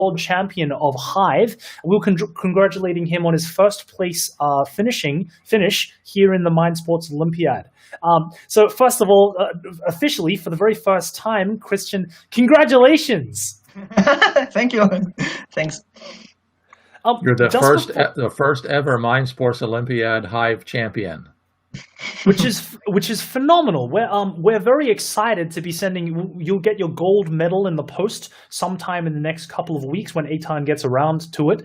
world champion of Hive. We're congratulating him on his first place finish here in the Mind Sports Olympiad. So first of all, officially, for the very first time, Christian, congratulations! Thank you. Thanks. You're the first ever Mind Sports Olympiad Hive champion. which is phenomenal. We're very excited to be sending. You'll get your gold medal in the post sometime in the next couple of weeks when Eitan gets around to it.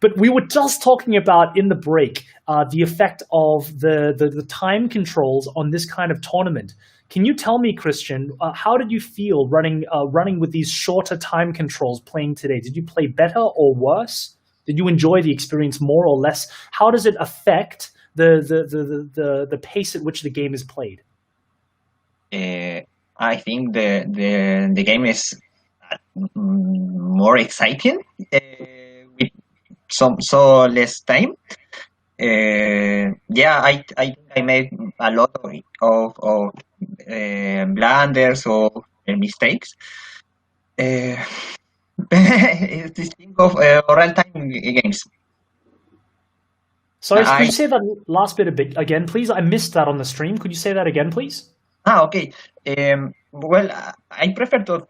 But we were just talking about in the break the effect of the time controls on this kind of tournament. Can you tell me, Christian, how did you feel running with these shorter time controls playing today? Did you play better or worse? Did you enjoy the experience more or less? How does it affect the pace at which the game is played? I think the game is more exciting with so less time. I made a lot of blunders or mistakes. This thing of real time games. Sorry, could you say that last bit again, please? I missed that on the stream. Could you say that again, please? Okay. Well, I prefer to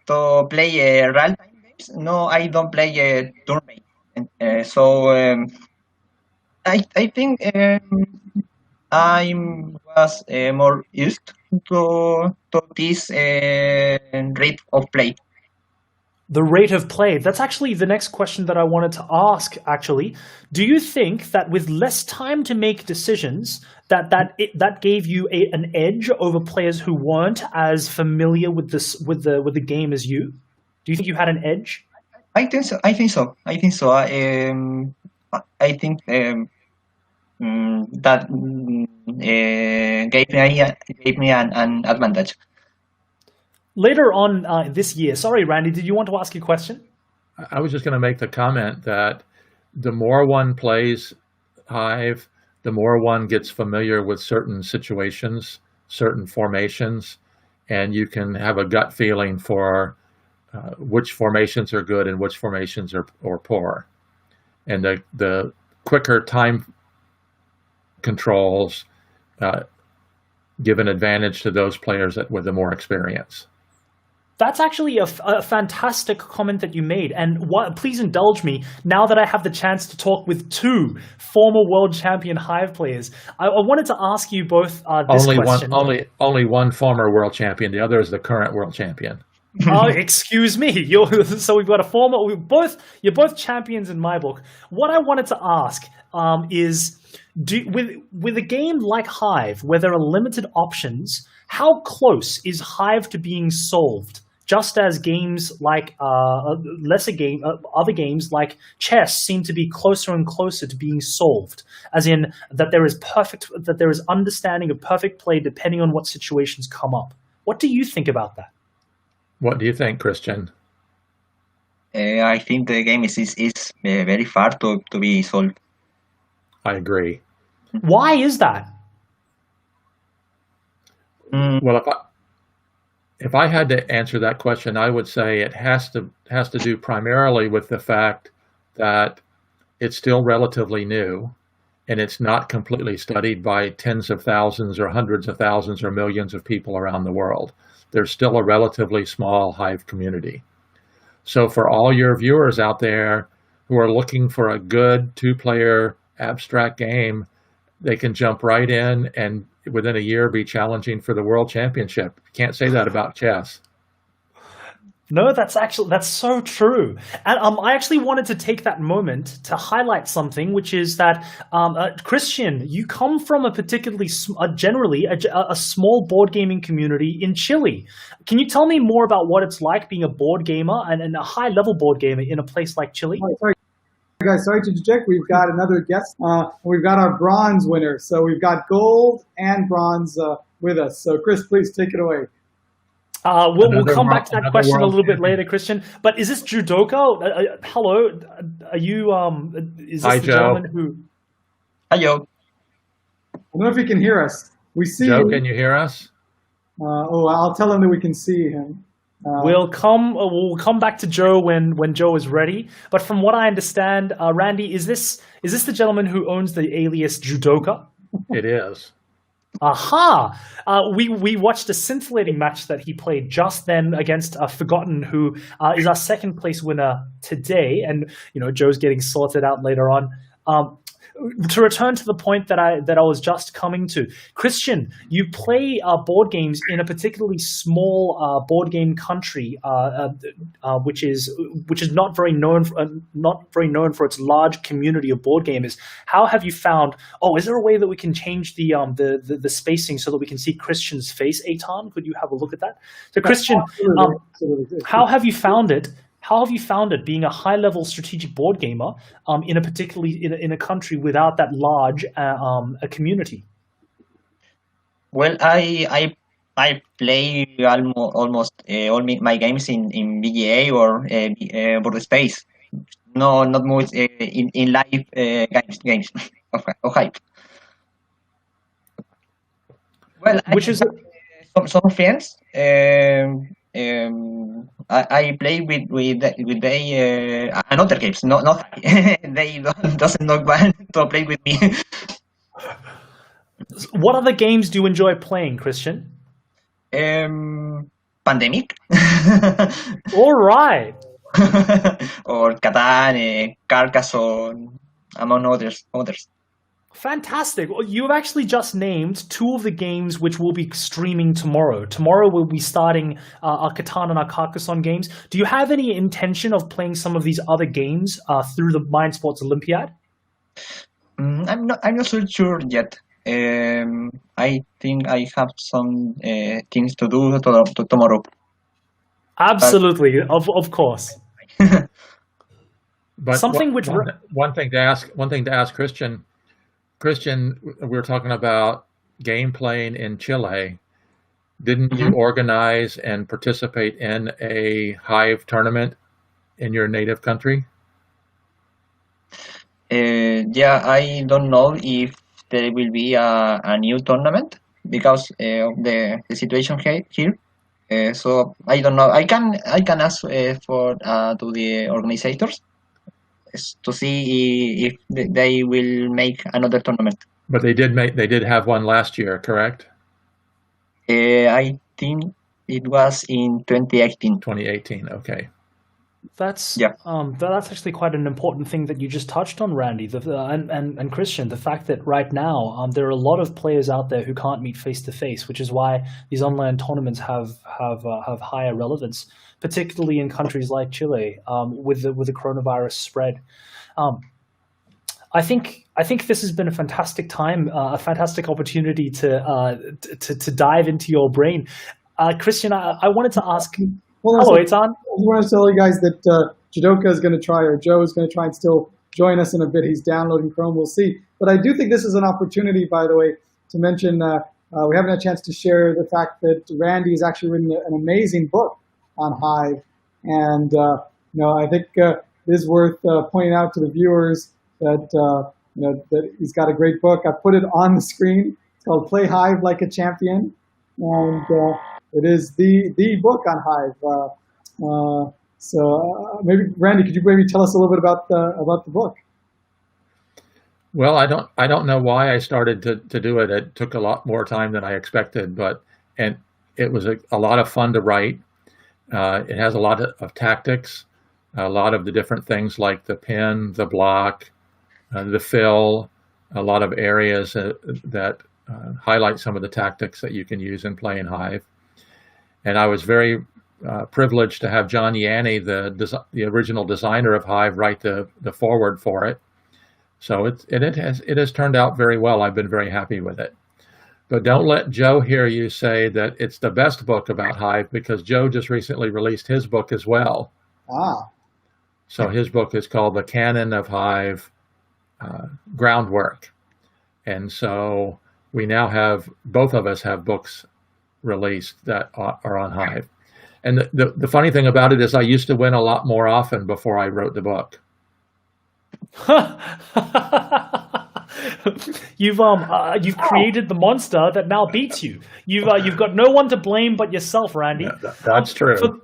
play real-time games. No, I don't play turn-based. I think I was more used to this rate of play. The rate of play. That's actually the next question that I wanted to ask, actually. Do you think that with less time to make decisions, that gave you an edge over players who weren't as familiar with the game as you? Do you think you had an edge? I think so. I think that gave me an advantage. Later on this year, sorry, Randy, did you want to ask a question? I was just going to make the comment that the more one plays Hive, the more one gets familiar with certain situations, certain formations, and you can have a gut feeling for which formations are good and which formations are poor. And the quicker time controls give an advantage to those players with the more experience. That's actually a fantastic comment that you made. And please indulge me, now that I have the chance to talk with two former world champion Hive players, I wanted to ask you both this question. Only one former world champion. The other is the current world champion. Oh, excuse me. So we've got you're both champions in my book. What I wanted to ask is, with a game like Hive, where there are limited options, how close is Hive to being solved? Just as games like other games like chess seem to be closer and closer to being solved, as in that there is understanding of perfect play depending on what situations come up. What do you think about that? What do you think, Christian? I think the game is very far to be solved. I agree. Why is that? Well, if I had to answer that question, I would say it has to do primarily with the fact that it's still relatively new, and it's not completely studied by tens of thousands or hundreds of thousands or millions of people around the world. There's still a relatively small Hive community. So for all your viewers out there who are looking for a good two-player abstract game, they can jump right in and within a year be challenging for the world championship. Can't say that about chess. No, that's so true. And I actually wanted to take that moment to highlight something, which is that Christian, you come from a particularly generally a small board gaming community in Chile. Can you tell me more about what it's like being a board gamer and a high level board gamer in a place like Chile? Sorry, guys, sorry to interject. We've got another guest. We've got our bronze winner. So we've got gold and bronze with us. So Chris, please take it away. We'll come back to that question a little bit later, Christian. But is this Judoka? Hello, are you? Is this Hi, the Joe. gentleman who? Hi, Joe. I don't know if he can hear us. We see Joe, you. can you hear us? I'll tell him that we can see him. We'll come back to Joe when Joe is ready. But from what I understand, Randy, is this the gentleman who owns the alias Judoka? It is. Aha! We watched a scintillating match that he played just then against Forgotten, who is our second place winner today. And Joe's getting sorted out later on. To return to the point that I was just coming to, Christian, you play board games in a particularly small board game country, which is not very known for its large community of board gamers. How have you found? Oh, is there a way that we can change the spacing so that we can see Christian's face? Eitan, could you have a look at that? So, Christian, Absolutely. how have you found it? How have you found it being a high-level strategic board gamer in a country without that large a community? Well, I play almost all my games in VGA or Board Space. No, not much in live games of Hive. Well, Which is some friends. I play with another games. Not they doesn't know when to play with me. What other games do you enjoy playing, Christian? Pandemic. All right. Or Catan, Carcassonne, among others. Fantastic. Well, you've actually just named two of the games which will be streaming tomorrow. Tomorrow we'll be starting our Catan and our Carcassonne games. Do you have any intention of playing some of these other games through the Mind Sports Olympiad? I'm not so sure yet. I think I have some things to do tomorrow. Absolutely, of course. But Something one thing to ask Christian. Christian, we were talking about game playing in Chile. Didn't you organize and participate in a Hive tournament in your native country? Yeah, I don't know if there will be a new tournament because of the situation here. So I don't know. I can ask for to the organizers to see if they will make another tournament. But they did have one last year, correct? I think it was in 2018. 2018, okay. That's Yeah. That's actually quite an important thing that you just touched on, Randy, and Christian. The fact that right now there are a lot of players out there who can't meet face to face, which is why these online tournaments have higher relevance, particularly in countries like Chile with the coronavirus spread. I think this has been a fantastic time, a fantastic opportunity to dive into your brain. Christian, I wanted to ask. Hello, Eitan. I want to tell you guys that Judoka is going to try, or Joe is going to try and still join us in a bit. He's downloading Chrome. We'll see. But I do think this is an opportunity, by the way, to mention we haven't had a chance to share the fact that Randy has actually written an amazing book on Hive. And, I think it is worth pointing out to the viewers that, that he's got a great book. I put it on the screen. It's called Play Hive Like a Champion. And it is the book on Hive. So maybe Randy, could you maybe tell us a little bit about the book? Well, I don't know why I started to do it. It took a lot more time than I expected, and it was a lot of fun to write. It has a lot of tactics, a lot of the different things like the pin, the block, the fill, a lot of areas that highlight some of the tactics that you can use in playing Hive. And I was very privileged to have John Yanni, the original designer of Hive, write the foreword for it. So it has turned out very well. I've been very happy with it. But don't let Joe hear you say that it's the best book about Hive, because Joe just recently released his book as well. So his book is called The Canon of Hive Groundwork. And so we now have, both of us have books released that are on Hive. And the funny thing about it is I used to win a lot more often before I wrote the book. You've created the monster that now beats you. You've got no one to blame but yourself, Randy. Yeah, that's true.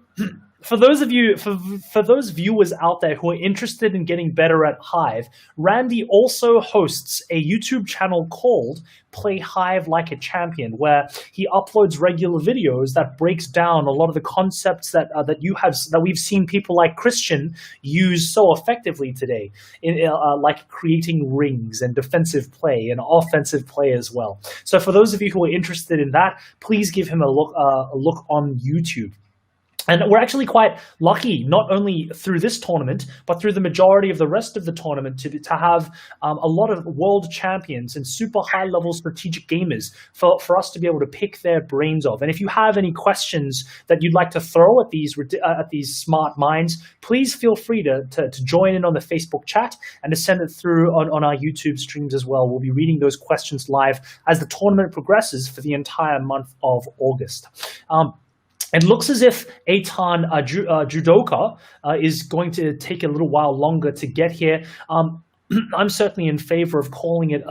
For those of you, for those viewers out there who are interested in getting better at Hive, Randy also hosts a YouTube channel called Play Hive Like a Champion, where he uploads regular videos that breaks down a lot of the concepts that we've seen people like Christian use so effectively today, like creating rings and defensive play and offensive play as well. So for those of you who are interested in that, please give him a look on YouTube. And we're actually quite lucky, not only through this tournament, but through the majority of the rest of the tournament to have a lot of world champions and super high-level strategic gamers for us to be able to pick their brains of. And if you have any questions that you'd like to throw at these smart minds, please feel free to join in on the Facebook chat and to send it through on our YouTube streams as well. We'll be reading those questions live as the tournament progresses for the entire month of August. It looks as if Eitan Judoka is going to take a little while longer to get here. I'm certainly in favor of calling it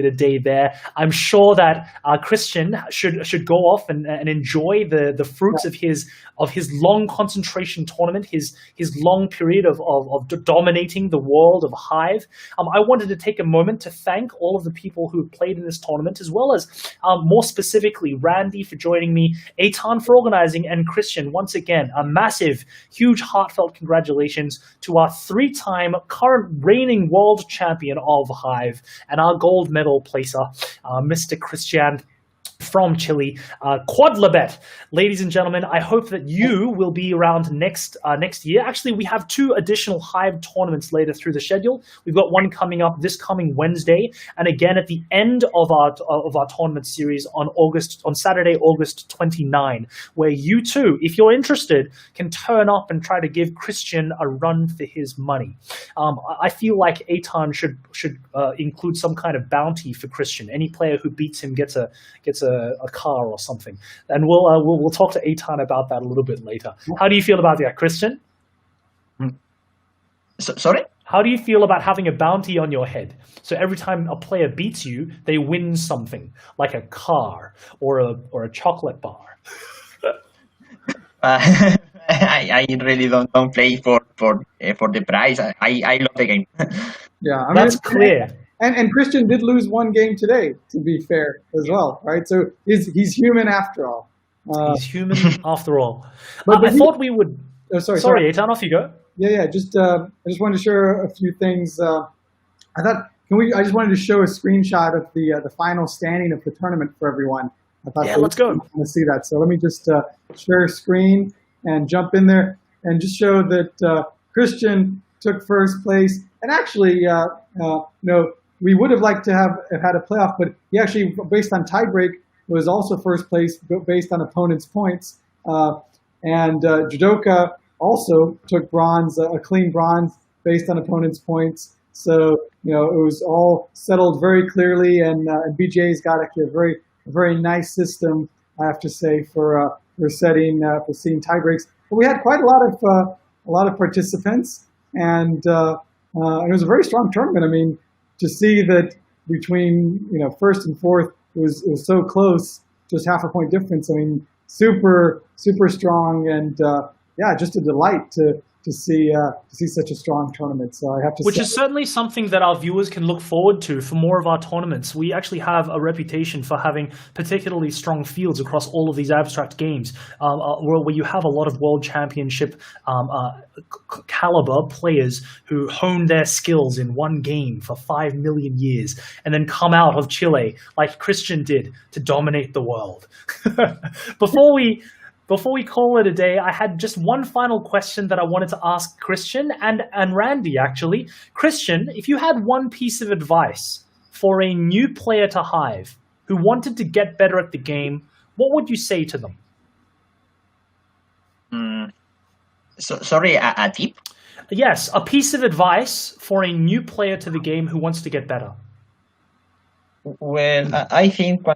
a day there. I'm sure that Christian should go off and enjoy the fruits of his long concentration tournament, his long period of dominating the world of Hive. I wanted to take a moment to thank all of the people who played in this tournament, as well as more specifically Randy for joining me, Eitan for organizing, and Christian once again. A massive, huge, heartfelt congratulations to our 3-time current reigning world champion of Hive and our gold medal placer, Mr. Christian from Chile, Quadlabet. Ladies and gentlemen, I hope that you will be around next year. Actually, we have 2 additional Hive tournaments later through the schedule. We've got one coming up this coming Wednesday, and again at the end of our tournament series on Saturday, August 29, where you too, if you're interested, can turn up and try to give Christian a run for his money. I feel like Eitan should include some kind of bounty for Christian. Any player who beats him gets a car or something, and we'll talk to Eitan about that a little bit later. How do you feel about that, Christian? Sorry? How do you feel about having a bounty on your head? So every time a player beats you, they win something, like a car or a chocolate bar. I really don't play for the prize. I love the game. Yeah, I mean, That's clear. And Christian did lose one game today, to be fair, as well, right? So he's human after all. He's human after all. But I thought we would. Oh, sorry, Eitan, off you go. Yeah. I just wanted to share a few things. I just wanted to show a screenshot of the final standing of the tournament for everyone. I thought let's go. Want to see that. So let me just share screen and jump in there and just show that Christian took first place. And actually, we would have liked to have had a playoff, but he actually, based on tiebreak, was also first place based on opponents' points. And Judoka also took bronze, a clean bronze based on opponents' points. So, it was all settled very clearly, and BJ's got actually a very nice system, I have to say, for seeing tiebreaks. But we had quite a lot of participants, and it was a very strong tournament. I mean, to see that between first and fourth it was so close, just half a point difference. I mean, super strong, and just a delight to see such a strong tournament. So I have to Which is certainly something that our viewers can look forward to for more of our tournaments. We actually have a reputation for having particularly strong fields across all of these abstract games, where you have a lot of world championship caliber players who hone their skills in one game for 5 million years and then come out of Chile like Christian did to dominate the world. Before we call it a day, I had just one final question that I wanted to ask Christian and Randy, actually. Christian, if you had one piece of advice for a new player to Hive who wanted to get better at the game, what would you say to them? Sorry, a tip? Yes, a piece of advice for a new player to the game who wants to get better. Well, I think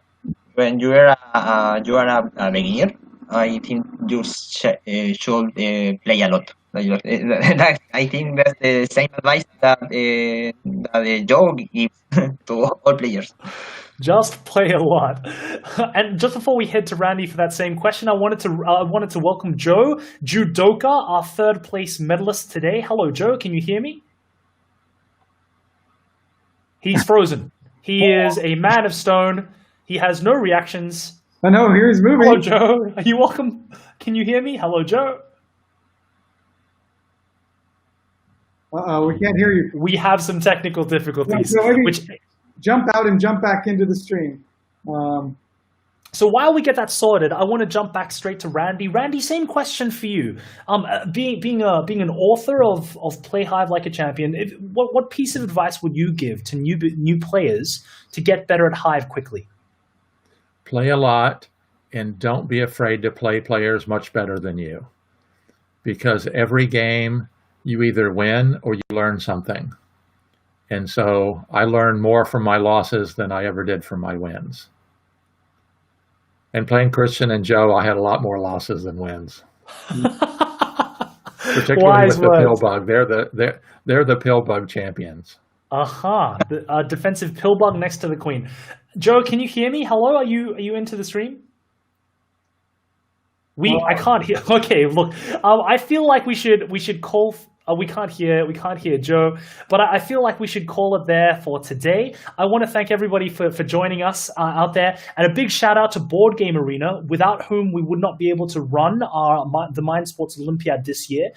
when you are a beginner, I think you should play a lot. I think that's the same advice that Joe gives to all players. Just play a lot. And just before we head to Randy for that same question, I wanted to welcome Joe Judoka, our third place medalist today. Hello, Joe. Can you hear me? He's frozen. He is a man of stone. He has no reactions. I know, here he's moving. Hello, Joe. Are you welcome? Can you hear me? Hello, Joe. We can't hear you. We have some technical difficulties. Yeah, so which jump out and jump back into the stream. So while we get that sorted, I want to jump back straight to Randy. Randy, same question for you. Being an author of Play Hive Like a Champion, what piece of advice would you give to new players to get better at Hive quickly? Play a lot, and don't be afraid to play players much better than you, because every game you either win or you learn something. And so I learned more from my losses than I ever did from my wins. And playing Christian and Joe, I had a lot more losses than wins. Particularly Wise with the words. pill bug. They're the pill bug champions. The defensive pill bug next to the queen. Joe, can you hear me? Hello, are you into the stream? I can't hear. Okay, look, I feel like we should call. We can't hear Joe, but I feel like we should call it there for today. I want to thank everybody for joining us out there, and a big shout out to Board Game Arena, without whom we would not be able to run the Mind Sports Olympiad this year.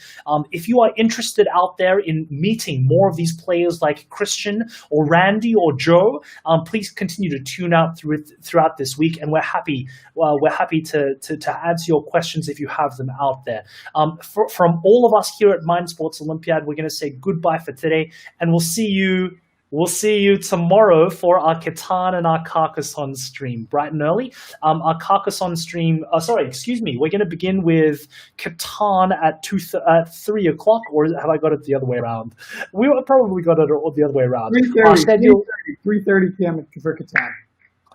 If you are interested out there in meeting more of these players like Christian or Randy or Joe, please continue to tune out throughout this week, and we're happy to answer your questions if you have them out there. From all of us here at Mind Sports Olympiad, we're going to say goodbye for today, and we'll see you tomorrow for our Catan and our Carcassonne stream, bright and early. Our Carcassonne stream, we're going to begin with Catan at 3 o'clock, or have I got it the other way around? We probably got it the other way around. 3:30 p.m. for Catan.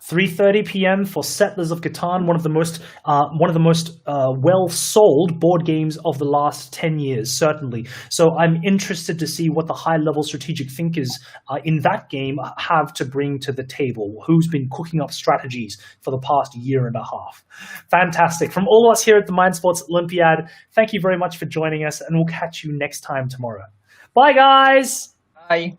3:30 p.m. for Settlers of Catan, one of the most well-sold board games of the last 10 years, certainly. So I'm interested to see what the high-level strategic thinkers in that game have to bring to the table, who's been cooking up strategies for the past year and a half. Fantastic. From all of us here at the Mind Sports Olympiad, thank you very much for joining us, and we'll catch you next time tomorrow. Bye, guys! Bye.